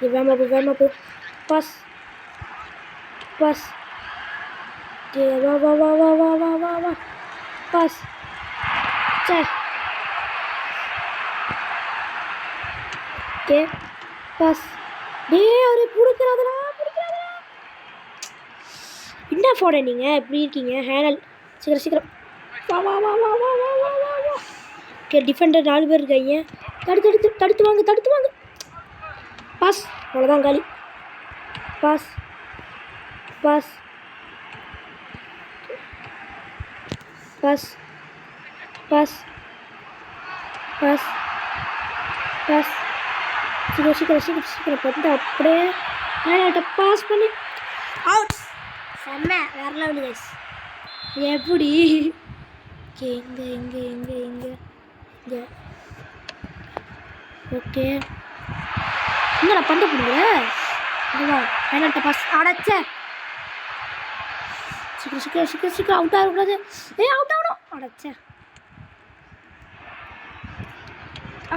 வேமா போ pass pass வா வா வா வா வா வா வா வா பாஸ் சே ஓகே பாஸ் அவரு பிடிக்கிறாதா என்ன ஃபோட நீங்கள் எப்படி இருக்கீங்க ஹேனல் சீக்கிரம் வா வா வா வா வா வா வா வா வா ஓகே டிஃபெண்டர் 4 பேர் இருக்காங்க தடுத்து வாங்க பாஸ் அவ்வளோதான் காலி pass pass pass pass pass pass சீக்கிரம் வந்து அப்படியே ஹேனல்கிட்ட பாஸ் பண்ணி அவுட் செம்ம வேற லெவல் கைஸ் எப்படி ஓகே இங்கே ஓகே என்னடா பண்ண போடுங்க இதுவா ஹேனல்கிட்ட பாஸ் அடைச்ச சீக்கிரம் அவுட் ஆகக்கூடாது அவுட் ஆகணும் அடைச்ச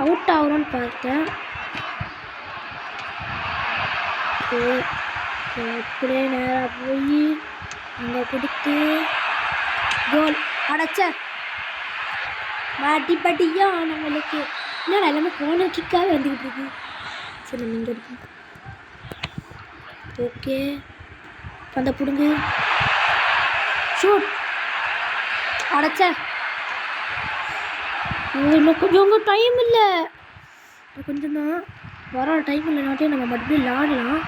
அவுட் ஆகணும்னு பார்த்தேன் அப்படியே நேராக போய் அங்கே கொடுத்து கோல் அடைச்ச மாட்டிப்பட்டியா நம்மளுக்கு என்னடா எல்லாமே கோனர் கிக்காக வந்துக்கிட்டு இருக்கு சரி நம்ம இங்கே இருக்கு ஓகே பந்த பிடுங்கு ஷூட் அடைச்ச இன்னும் கொஞ்சம் டைம் இல்லை கொஞ்சம் தான் வர டைம் இல்லைனாட்டே நம்ம மறுபடியும் விளாடலாம்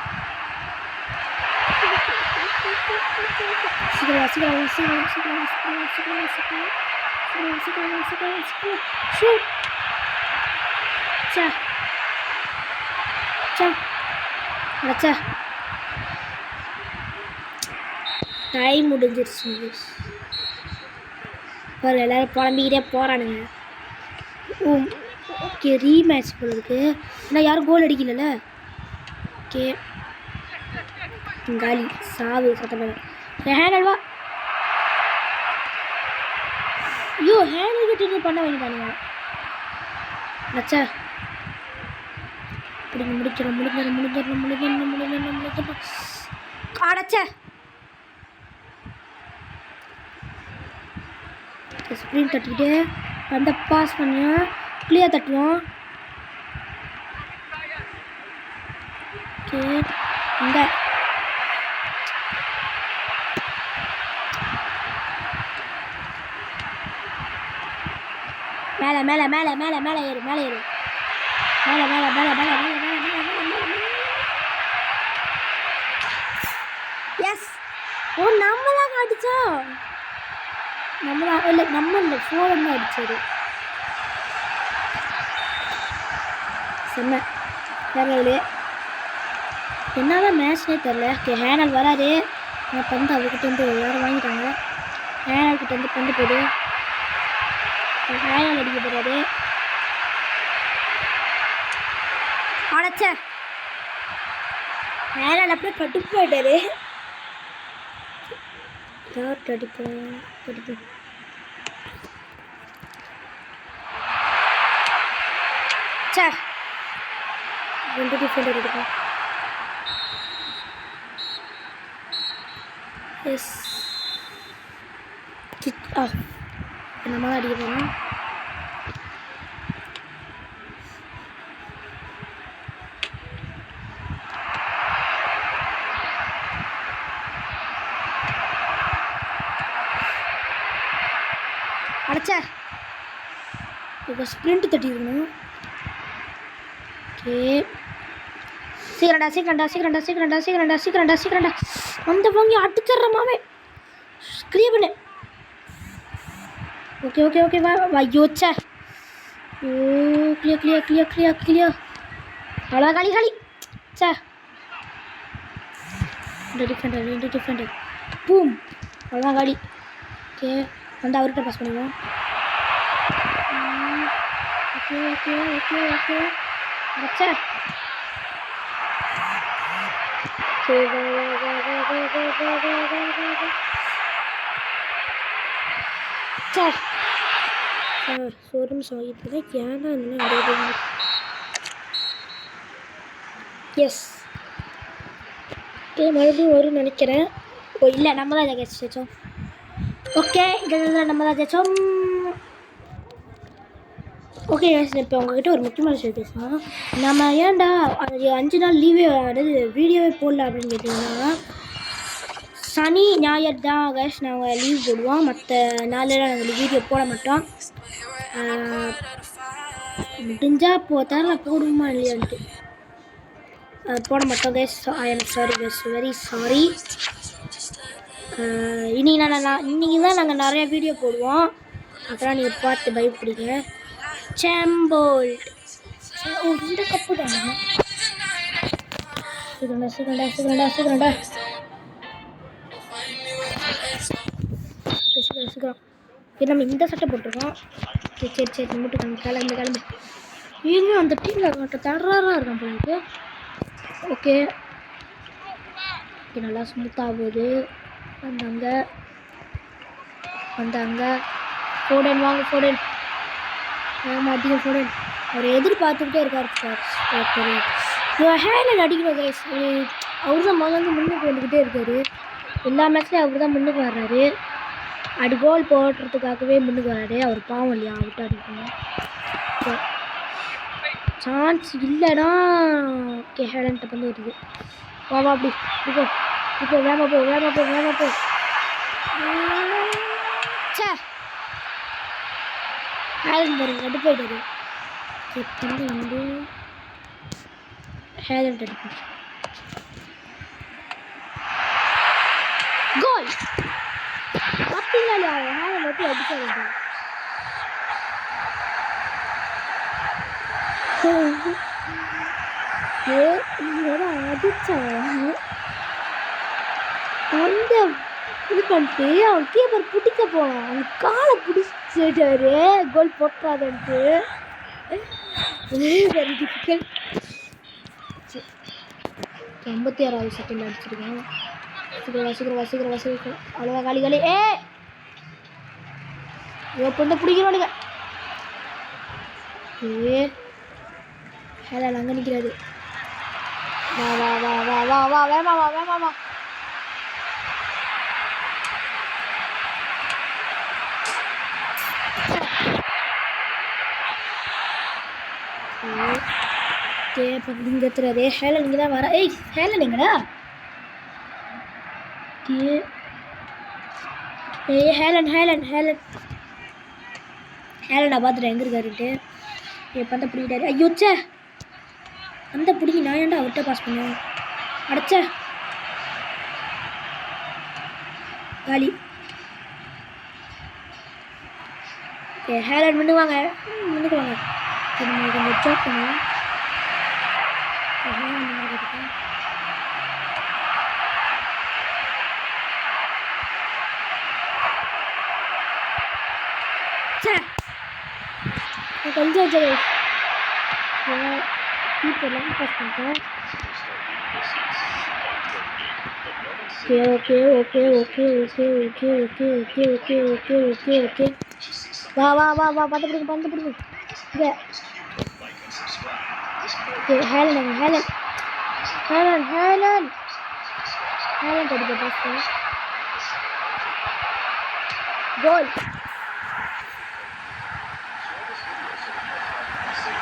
சீக்கிரம் ஷூட் அடைச்சா டைம் முடிஞ்சிருச்சு பாரு எல்லாரும் புலம்பிக்கிட்டே போகிறானுங்க ஓகே ரீமேட்ச் போல இருக்கு ஆனால் யாரும் கோல் அடிக்கல ஓகே காலி சாவு சத்தம் ஹேனல்வா ஐயோ ஹேண்டில் கிட்ட பண்ண வேண்டியதானுங்க அச்சா இப்படி முடிச்சிடும் அடைச்ச ஸ்க்ரீன் தட்டிக்கிட்டு அந்த பாஸ் பண்ணியா கிளியர் தட்டுவோம் ஓகே இந்த மேலே மேலே மேலே மேலே மேலே ஏறு மேலே ஏறு மேலே மேலே மேலே மேலே மேலே மேலே மேலே மேலே எஸ் ஓ நம்ம தான் அடித்தோம் நம்ம தான் இல்லை நம்ம இல்லை ஃபோன் தான் அடித்தாரு செம்ம வேறு என்னதான் மேட்ச்னே தெரில ஓகே ஹேனல் வராது நான் பந்து அவர்கிட்ட வந்து யாரும் வாங்கிட்டாங்க ஹேனல் கிட்ட வந்து பந்து போடு ஹேனல் அடிக்க போகிறாரு அடைச்ச ஹேனல் அப்படியே கட்டுப்பு போயிட்டாரு யார் கடிப்போம் சே 2 டிஃபெண்டர் எடுப்போம் எஸ் கிக் ஆஃப் நம்ம தான் அடிக்க போகிறோம் அடைச்ச இப்போ ஸ்ப்ரிண்ட் தட்டிடணும் ஓகே சீக்கிரண்டா அந்த வாங்கி அடிச்சிட்றமாவே கிளியர் பண்ணு ஓகே வா யோச்சா ஓ கிளியர் அவ்வளோ களி சே ரெண்டு டிஃபெண்டர் பூம் அவ்வளோதான் களி ஓகே வந்து அவர்கிட்ட பாஸ் பண்ணுவோம் ஓகே அச்சா ஒரு நிமிஷம் ஆகிட்டு ஏன்னா இன்னும் நிறைய எஸ். ஓகே மறுபடியும் வரும்னு நினைக்கிறேன். ஓ இல்லை, நம்ம தான் இதை ஜெயிச்சோம். ஓகே இதில் நம்ம தான் ஜெயிச்சோம். ஓகே இப்போ உங்ககிட்ட ஒரு முக்கியமான விஷயம் பேசணும். நம்ம ஏன்டா 5 நாள் லீவே அதாவது வீடியோவே போடல அப்படின்னு கேட்டிங்கன்னா, சனி ஞாயிறு தான் கேஸ் நாங்கள் லீவ் போடுவோம். மற்ற நாளெல்லாம் நாங்கள் வீடியோ போட மாட்டோம். முடிஞ்சால் தரல போடுவோமா இல்லையான்ட்டு போட மாட்டோம் guys. I am sorry guys, very sorry. இன்றைக்கி தான் நாங்கள் நிறையா வீடியோ போடுவோம். அதெல்லாம் நீங்கள் பார்த்து பயப்படுங்க. சாம்போல்ட் இந்த கப்பு தான் சீக்கிரண்டா சீக்கிரம். நம்ம இந்த சட்டை போட்டிருக்கோம். சரி மட்டும் கிளம்பு. இன்னும் அந்த டீமில் மட்டும் தர்றாராக இருக்கான் போல. ஓகே நல்லா ஸ்மூத்தாக போகுது. வந்தாங்க ஃபோடன் வாங்க ஃபோடன். அதிகம் ஃபோடன் அவர் எதிர்பார்த்துக்கிட்டே இருக்கார் சார். ஹேண்ட் அடிக்கணும் கைஸ். அவர் தான் முதல்ல முன்னுக்கு வந்துக்கிட்டே இருக்கார். எல்லா மேட்ச்லேயும் அவர் தான் முன்னுக்கு வர்றாரு. அடி கோல் போடுறதுக்காகவே முன்னுக்கு வராரு. அவர் பாவம் இல்லையா, விட்டு அடிக்கணும். சான்ஸ் இல்லைனா ஓகே ஹேலண்ட்டை வந்து வருது. வா அப்படி இப்போ வேமா போ. சே ஹேலண்ட் பாருங்க ரெண்டு போயிட்டாரு. தம்பி வந்து ஹேலண்ட் அடிப்போம். கோல் அப்படிங்களா இல்லையா? ஹேலண்ட் மட்டும் அடிக்க அடிச்சான் அந்த இது பண்ணிட்டு அவன் கீப்பர் பிடிக்க போவான். அவன் காலை பிடிச்சிட்டாரு கோல் போட்டாதன்ட்டு. Very difficult. 56வது செகண்ட் அடிச்சிருக்கேன். சீக்கிரம் அவ்வளோதான் காலி. பொண்ணை பிடிக்கிறோனுங்க. ஹேலண்ட் அங்கே நிற்கிறாரு. வா வேமா. இங்கே எத்துறாரு. ஹேலண்ட் இங்கே தான் வர. ஹேலண்ட் எங்கடா? ஹேலண்டா பார்த்துட்டு எங்கே இருக்காருன்ட்டு பந்த பிடிக்கிட்டாரு. ஐயோச்சே அந்த பிடிக்கி நான் ஏன்டா அவர்கிட்ட பாஸ் பண்ணேன். அடைச்ச காலி. ஹேலண்ட் முன்னுக்கு வாங்க. கொஞ்சம் சேக் பண்ணுவோம். கொஞ்சம் கீப்பர்லாம் பாஸ் பண்ணிட்டேன். ஓகே வா பந்து பிடிங்க இங்கே. ஓகே ஹேலண்ட் அடிக்க பாஸ் கோல்.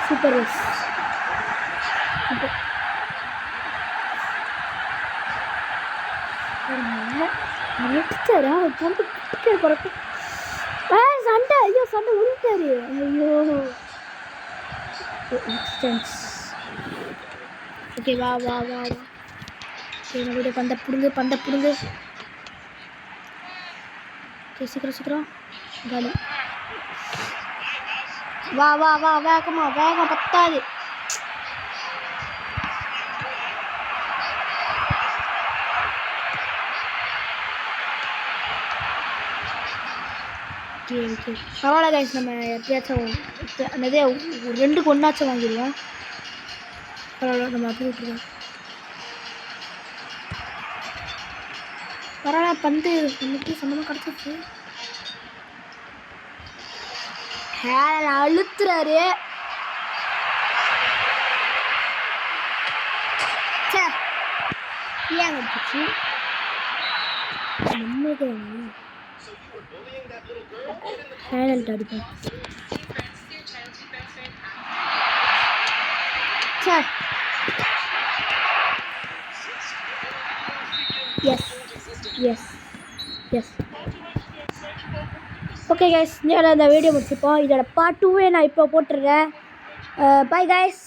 சூப்பர் நெக்ஸ்டரா பந்து பிடிக்கிற போகிறப்ப சண்டை உருட்டாரு. ஐயோ எக்ஸ்டென்ஸ். ஓகே வா என்னுடைய பந்த பிடுங்கு. ஓகே சீக்கிரம் காலி. வா வேகம் பத்தாது. ஓகே பரவாயில்ல கைஸ். நம்ம எப்படியாச்சும் என்னதே 2க்கு 1 வாங்கிடுவோம். பரவாயில்ல நம்ம அப்படி விட்டுருவோம். பரவாயில்ல பந்து இன்னைக்கு சொந்தமாக கிடச்சிச்சு. அழுத்துறாரு. லேங் அடிச்சிச்சு நம்மளுக்கு சைலண்ட் அடிப்போம் sir yes yes yes okay guys இந்த வீடியோ முடிச்சுப்போம் இதோட பார்ட் 2 நான் இப்போ போட்டுடுறேன் பை கைஸ்